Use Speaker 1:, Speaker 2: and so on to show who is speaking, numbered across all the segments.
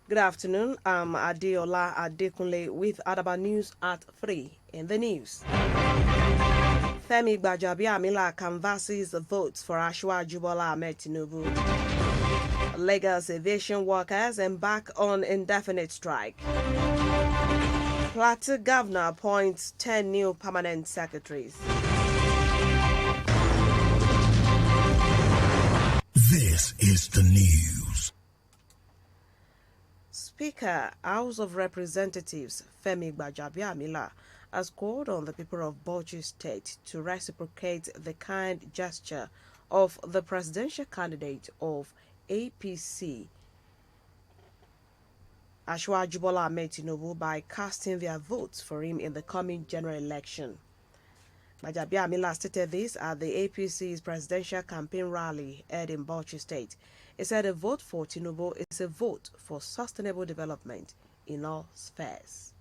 Speaker 1: Good afternoon. I'm Adeola Adekunle with Adaba News at 3 in the news. Femi Gbajabiamila canvasses votes for Asiwaju Bola Ahmed Tinubu. Lagos aviation workers embark on indefinite strike. Plateau governor appoints 10 new permanent secretaries.
Speaker 2: This is the news.
Speaker 1: Speaker, House of Representatives Femi Gbajabiamila has called on the people of Bauchi State to reciprocate the kind gesture of the presidential candidate of APC, Asiwaju Bola Ahmed Tinubu, by casting their votes for him in the coming general election. Gbajabiamila stated this at the APC's presidential campaign rally held in Bauchi State. He said a vote for Tinubu is a vote for sustainable development in all spheres.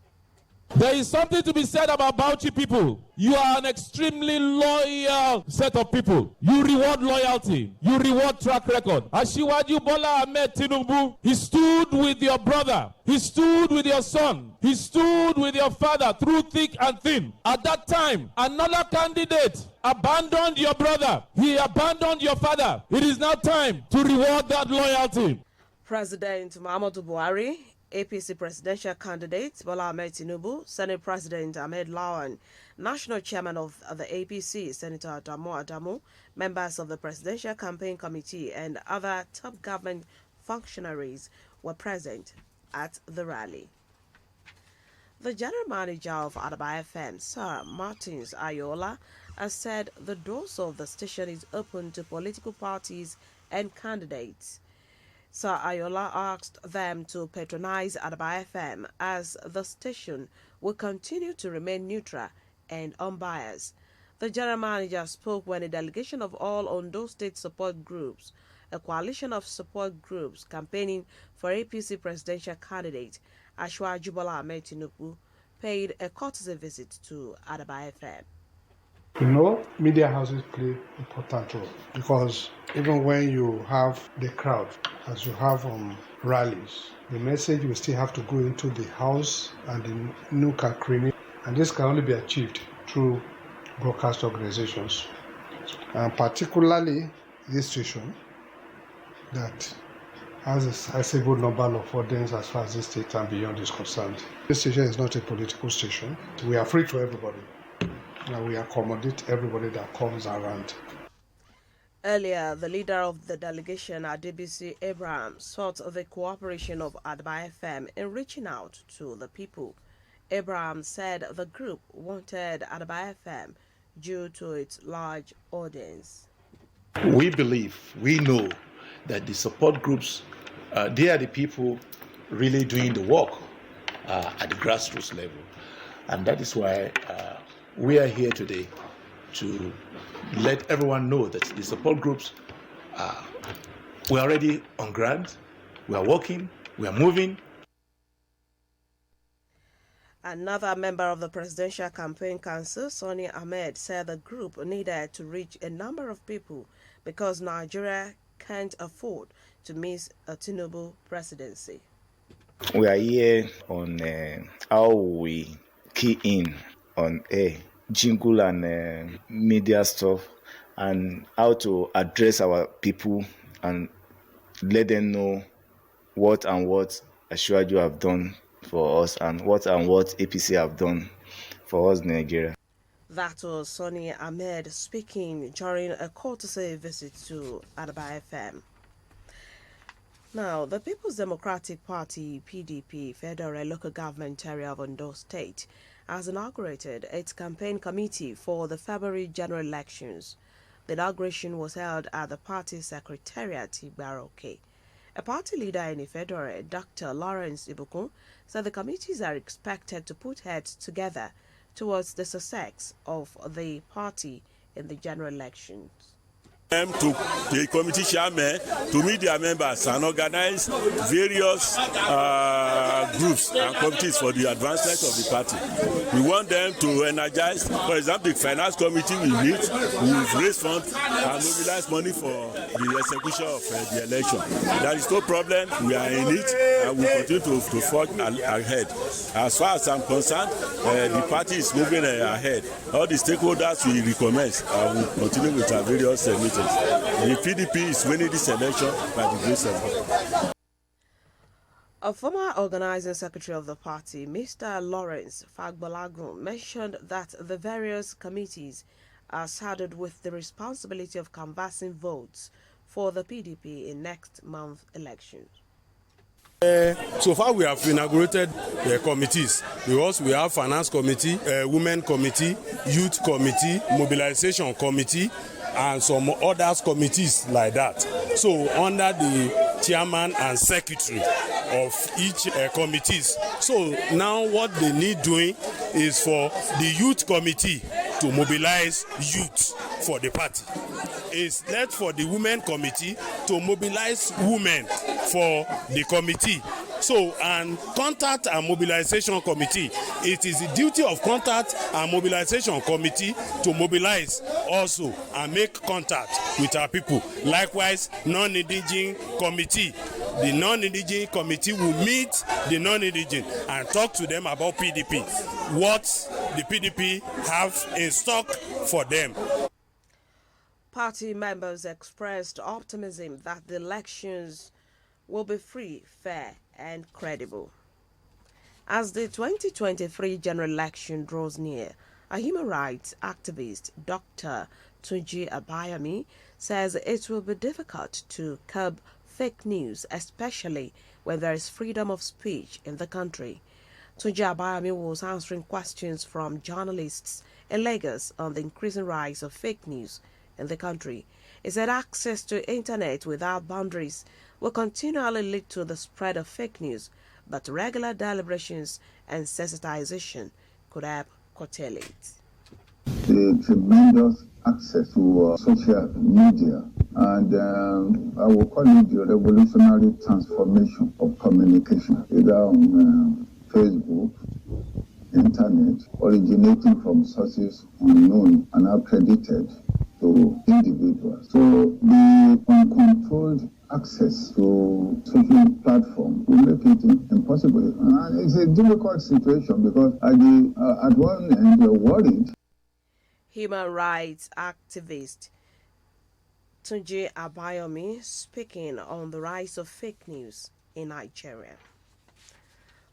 Speaker 3: There is something to be said about Bauchi people. You are an extremely loyal set of people. You reward loyalty. You reward track record. Asiwaju Bola Ahmed Tinubu, he stood with your brother. He stood with your son. He stood with your father through thick and thin. At that time, another candidate abandoned your brother. He abandoned your father. It is now time to reward that loyalty.
Speaker 1: President Muhammadu Buhari, APC presidential candidate Bola Ahmed Tinubu, Senate President Ahmed Lawan, National Chairman of the APC, Senator Adamu, members of the Presidential Campaign Committee, and other top government functionaries were present at the rally. The general manager of Adaba FM, Sir Martins Ayola, has said the doors of the station is open to political parties and candidates. Sir Ayola asked them to patronize Adaba FM as the station will continue to remain neutral and unbiased. The general manager spoke when a delegation of all Ondo State support groups, a coalition of support groups campaigning for APC presidential candidate Asiwaju Bola Ahmed Tinubu, paid a courtesy visit to Adaba FM.
Speaker 4: You know, media houses play important role because even when you have the crowd, as you have on rallies, the message will still have to go into the house and the nook and cranny, and this can only be achieved through broadcast organizations, and particularly this station that has a sizable number of audience as far as this state and beyond is concerned. This station is not a political station. We are free to everybody. And we accommodate everybody that comes around.
Speaker 1: Earlier, the leader of the delegation, Adebisi Abraham, sought the cooperation of Adaba FM in reaching out to the people. Abraham said the group wanted Adaba FM due to its large audience.
Speaker 5: We believe, we know that the support groups, they are the people really doing the work at the grassroots level. And that is why we are here today to let everyone know that the support groups, we're already on ground, we are working, we are moving.
Speaker 1: Another member of the Presidential Campaign Council, Sonny Ahmed, said the group needed to reach a number of people because Nigeria can't afford to miss a Tinubu presidency.
Speaker 6: We are here on how we key in on jingle and media stuff and how to address our people and let them know what Asiwaju have done for us and what APC have done for us in Nigeria.
Speaker 1: That was Sonny Ahmed speaking during a courtesy visit to Adaba FM. Now, the People's Democratic Party, PDP, Federal Local Government Area of Ondo State, has inaugurated its campaign committee for the February general elections. The inauguration was held at the party secretariat in Baroke. A party leader in Ifedore, Dr. Lawrence Ibukun, said the committees are expected to put heads together towards the success of the party in the general elections.
Speaker 7: To the committee chairman to meet their members and organize various groups and committees for the advancement of the party. We want them to energize. For example, the finance committee will meet, we will raise funds and mobilize money for the execution of the election. There is no problem. We are in it and we continue to forge ahead. As far as I'm concerned, the party is moving ahead. All the stakeholders will recommence and will continue with our various meetings. The PDP is winning this election by the grace of God.
Speaker 1: A former organizing secretary of the party, Mr. Lawrence Fagbolagun, mentioned that the various committees are saddled with the responsibility of canvassing votes for the PDP in next month's elections.
Speaker 8: So far we have inaugurated the committees because we have finance committee, women committee, youth committee, mobilization committee, and some others committees like that. So under the chairman and secretary of each committees. So now what they need doing is for the youth committee to mobilize youth for the party. It's left for the women committee to mobilize women for the committee. So, and contact and mobilization committee, it is the duty of contact and mobilization committee to mobilize also and make contact with our people. Likewise, non-indigent committee. The non-indigent committee will meet the non-indigent and talk to them about PDP, what the PDP have in stock for them.
Speaker 1: Party members expressed optimism that the elections will be free, fair, and credible. As the 2023 general election draws near, a human rights activist, Dr. Gbajabiamila, says it will be difficult to curb fake news, especially when there is freedom of speech in the country. Gbajabiamila was answering questions from journalists in Lagos on the increasing rise of fake news in the country. He said access to internet without boundaries will continually lead to the spread of fake news, but regular deliberations and sensitization could help curtail it.
Speaker 9: The tremendous access to social media, and I will call it the revolutionary transformation of communication, either on Facebook, internet, originating from sources unknown and accredited to individuals. So the uncontrolled access to social platform will make it impossible. And it's a difficult situation because at one end you're worried.
Speaker 1: Human rights activist Gbajabiamila speaking on the rise of fake news in Nigeria.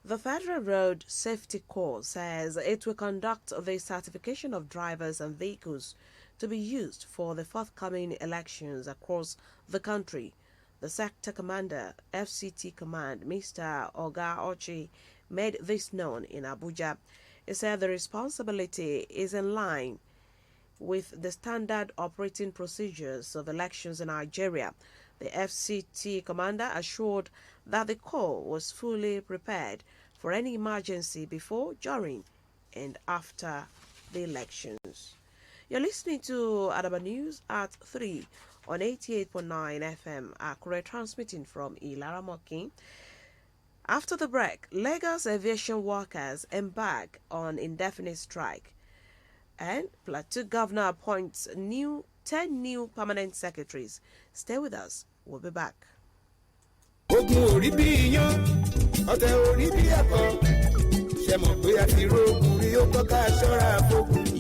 Speaker 1: The Federal Road Safety Corps says it will conduct the certification of drivers and vehicles to be used for the forthcoming elections across the country. The sector commander, FCT Command, Mr. Oga Ochi, made this known in Abuja. He said the responsibility is in line with the standard operating procedures of elections in Nigeria. The FCT commander assured that the Corps was fully prepared for any emergency before, during, and after the elections. You're listening to Adaba News at 3 on 88.9 FM, Akure, transmitting from Ilaramoki. After the break, Lagos aviation workers embark on indefinite strike, and Plateau Governor appoints 10 new permanent secretaries. Stay with us. We'll be back.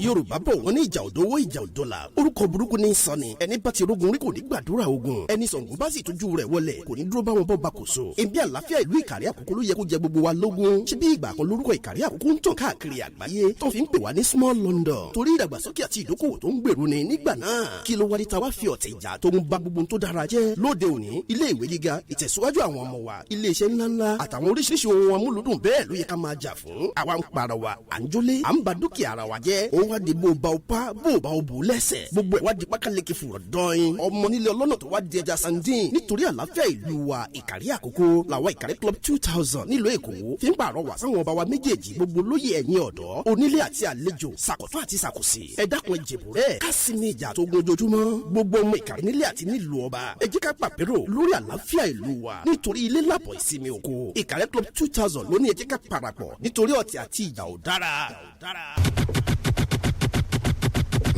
Speaker 10: Yorùbá bọ̀ wọ́n ní ìjà òdòwó ìjà òdòlà orúkọ burúkú ní sọ́ni ẹni bá ti rógun rí kò ní gbàdúrà ogun ẹni Ṣàngó bá sì tójú rẹ̀ wọlé kò ní dúró bá wọn bọ́ bákòóso ebi àlàáfíà ìlú Ìkàrẹ́ Àkókò ló yẹ kó jẹ gbogbo wa lógún ṣé bí ìgbà kan lórúkọ Ìkàrẹ́ Àkókò ń tàn káàkiri àgbáyé tó fi ń pè wá ní small London torí ìdàgbàsókè àti ìdókòwò tó ń gbèrú ni nígbà náà kí ló wá ní tàwa fi ọ̀tẹ̀ ìjà tó ń ba gbogbo tó dára jẹ́ lóde òní ilé ìwé gíga ìtẹ̀síwájú àwọn ọmọ wa ilé iṣẹ́ ńláńlá àtàwọn oríṣiríṣi ohun amúlùdùn bẹ́ẹ̀ ló yẹ ká máa jà fún àwa ń pàrọwà à ń jó sólé à ń ba dúkìá ara wa jẹ́ ó wá di bó o bá o pa bó o bá o bò lẹ́sẹ̀ gbogbo ẹ̀ wá di pákáleke fùrọ̀ dọ́in ọmọ nílé ọlọ́nà tó wá di ẹja sandin nítorí àlàáfíà ìlú wa ìkàrí àkókò làwọn ìkàrí club 2000 nílùú èkó fi ń pàrọwà sáwọn ọba wa méjèèjì gbogbo lóye ẹ̀yin ọ̀dọ́ onílé àti àlejò sàkọ̀tún àti sàkòsì ẹ dákun ẹ jèbù rẹ̀ ká sì ní ìjà tó gun ojoojúmọ́ gbogbo ọmọ ìkàrí nílé àti nílùú ọba ẹ jẹ́ ká pàpérò lórí àlàáfíà ìlú wa nítorí ilé làbọ̀ ìsinmi oko ìkàrí club 2000 ló ní ẹ jẹ́ ká parapọ̀ nítorí ọ̀tẹ̀ àti ìjà ò dára.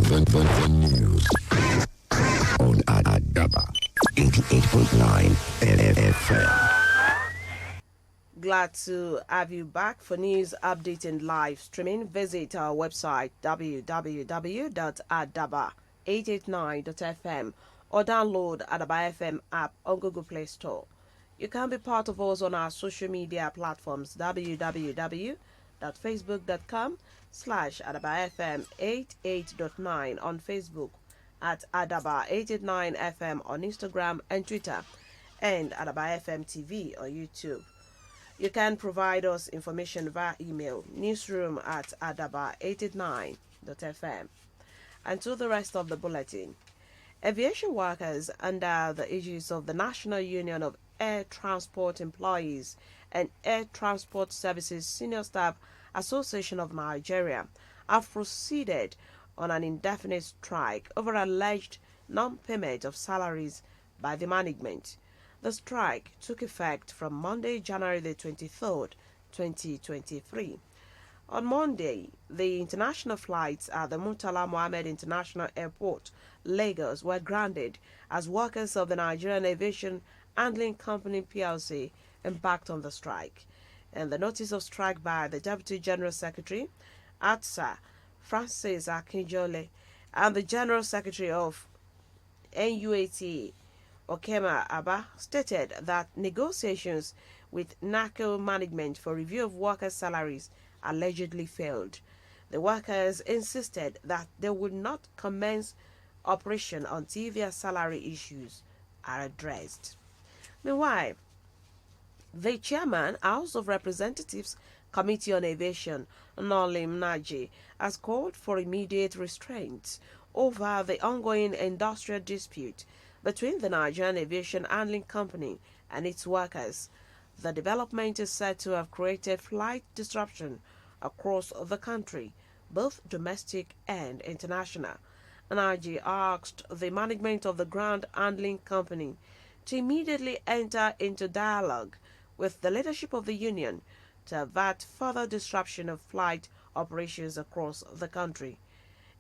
Speaker 2: The news on Adaba 88.9 FM.
Speaker 1: Glad to have you back for news update and live streaming. Visit our website www.adaba889.fm or download Adaba FM app on Google Play Store. You can be part of us on our social media platforms www.facebook.com/AdabaFM88.9 on Facebook, at Adaba889FM on Instagram and Twitter, and Adaba FM TV on YouTube. You can provide us information via email, newsroom@adaba889.fm. And to the rest of the bulletin, aviation workers under the aegis of the National Union of Air Transport Employees and Air Transport Services Senior Staff Association of Nigeria have proceeded on an indefinite strike over alleged non-payment of salaries by the management. The strike took effect from Monday, January the 23rd, 2023. On Monday, the international flights at the Murtala Mohammed International Airport, Lagos, were grounded as workers of the Nigerian Aviation Handling Company PLC embarked on the strike. And the notice of strike by the Deputy General Secretary, ATSA, Francis Akinjole, and the General Secretary of NUAT, Okema Abba, stated that negotiations with NACO management for review of workers' salaries allegedly failed. The workers insisted that they would not commence operation until their salary issues are addressed. Meanwhile, the chairman, House of Representatives Committee on Aviation, Nolim Naji, has called for immediate restraint over the ongoing industrial dispute between the Nigerian Aviation Handling Company and its workers. The development is said to have created flight disruption across the country, both domestic and international. Naji asked the management of the ground handling company to immediately enter into dialogue with the leadership of the union to avert further disruption of flight operations across the country.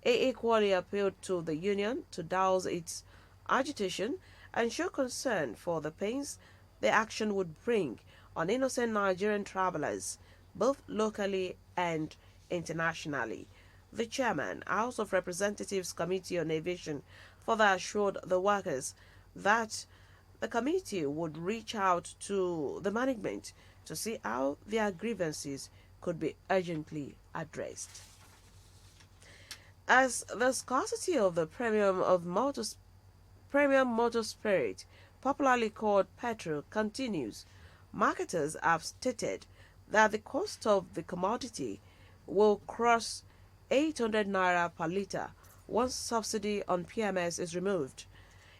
Speaker 1: He equally appealed to the union to douse its agitation and show concern for the pains the action would bring on innocent Nigerian travelers, both locally and internationally. The chairman, House of Representatives Committee on Aviation, further assured the workers that the committee would reach out to the management to see how their grievances could be urgently addressed. As the scarcity of the premium motor spirit, popularly called petrol, continues, marketers have stated that the cost of the commodity will cross 800 naira per litre once subsidy on PMS is removed.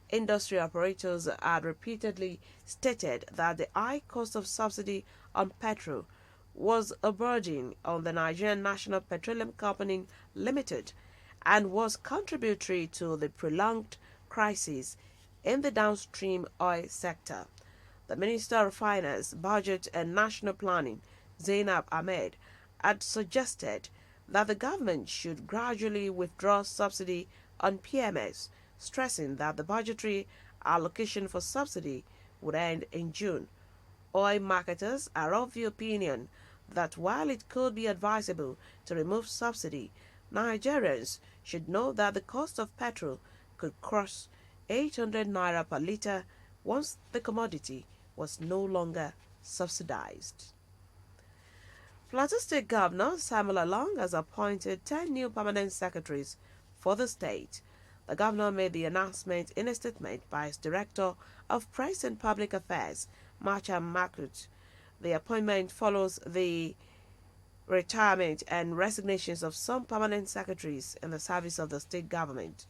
Speaker 1: Industry operators had repeatedly stated that the high cost of subsidy on petrol was a burden on the Nigerian National Petroleum Company Limited and was contributory to the prolonged crisis in the downstream oil sector. The Minister of Finance, Budget and National Planning, Zainab Ahmed, had suggested that the government should gradually withdraw subsidy on PMS, stressing that the budgetary allocation for subsidy would end in June. Oil marketers are of the opinion that while it could be advisable to remove subsidy, Nigerians should know that the cost of petrol could cross 800 naira per litre once the commodity was no longer subsidized. Plateau State Governor Samuel Along has appointed 10 new permanent secretaries for the state. The governor made the announcement in a statement by his Director of Press and Public Affairs, Marcha Makut. The appointment follows the retirement and resignations of some permanent secretaries in the service of the state government.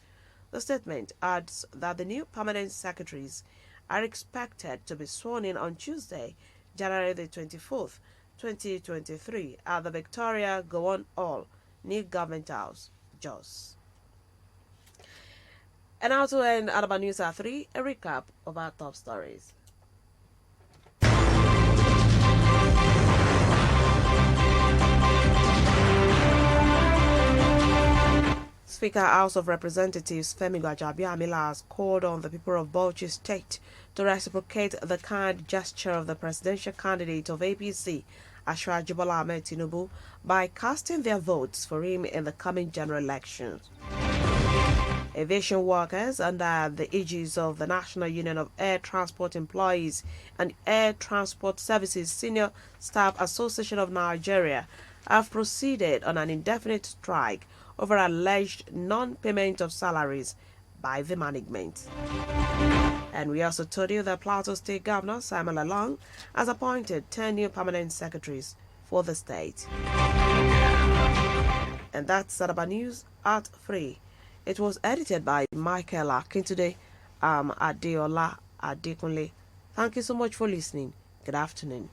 Speaker 1: The statement adds that the new permanent secretaries are expected to be sworn in on Tuesday, January the 24th, 2023 at the Victoria Gowon Hall, New Government House, Jos. And now to end Adaba News at 3, a recap of our top stories. Speaker House of Representatives Femi Gbajabiamila has called on the people of Bauchi State to reciprocate the kind gesture of the presidential candidate of APC, Asiwaju Bola Ahmed Tinubu, by casting their votes for him in the coming general elections. Aviation workers under the aegis of the National Union of Air Transport Employees and Air Transport Services Senior Staff Association of Nigeria have proceeded on an indefinite strike over alleged non-payment of salaries by the management. And we also told you that Plateau State Governor Simon Lalong has appointed 10 new permanent secretaries for the state. And that's Sadaba News at 3. It was edited by Michael Akintude, Adeola Adekunle. Thank you so much for listening. Good afternoon.